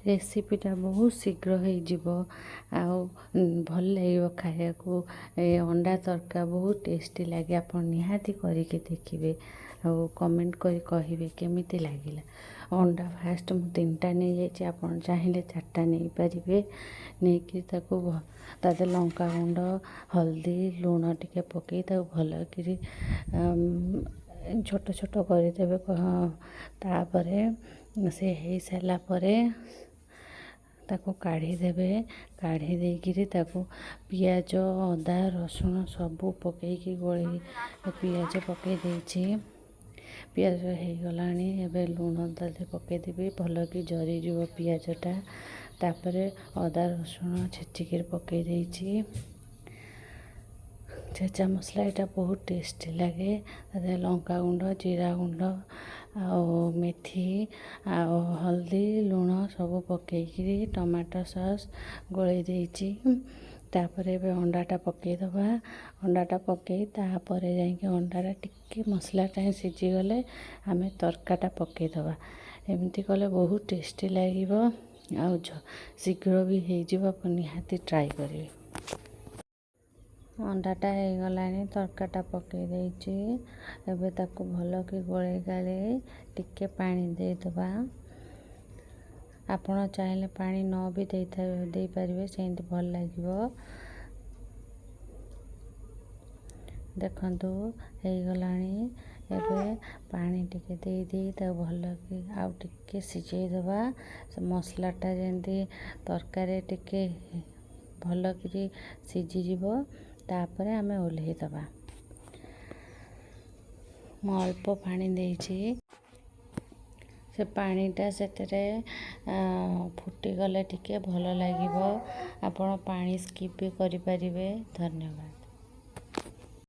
रेसिपीटा बहुत शीघ्र हो भल लगे खाया अंडा तड़का बहुत टेस्टी लगे। आप निहाती करके देखिए और कमेंट कर कहे केमिति लगिला। अंडा फास्ट मुझे 3टा नहीं जाइए, आप चाहिए 4टा नहीं पारे। नहीं कि तादे लंका गुंड हल्दी लुण टिके पकई भल कि छोट छोट करदेवे। तापरे से हो सारा परे ताको काढ़ी देवे। काढ़ी देकिरी ताको पियाज अदा रसुण सबू पकईकी गोली पियाज पकई देछि। पियाज हो गलानी एबे लुण तादे पकईदेवी भल कि जरी जीव पियाजटा। तापरे अदा रसुण छेचिकी पकई देछि। छेचा मसला यहाँ बहुत टेस्टी लगे। लंका गुंड जीरा गुंड मेथी हल्दी लुण सब पकईकरी टमाटो सॉस गोले देछि। तापरे अंडाटा पकईदबा। अंडाटा पकई तापरे जाइए अंडाटा टिके मसलाटा सीझी गले आमे तड़काटा पकईदबा। एमती कले बहुत टेस्टी लगे आ शीघ्र भी हो निहाती ट्राई करेंगे। अंडाटा हो गलानी तड़काटा पकई देछि। एबे ताको भल कि गोले गाले टिके पानी देदबा। आपण चाहे पानी न भी दे पारे सेमती भल लगे। देखंतु हो गलानी एबे पानी टिके दे भल कि आउ टिके सिझेदबा। मसलाटा जेमती तरकारी टिके भल कि सिझीजिव। तापरे आमे ओल्हेई दबा। मु अल्प पानी देछि। से पानीटा से फुटी गले टिके भल लगे। आपण पानी स्किप भी करि परिबे। धन्यवाद।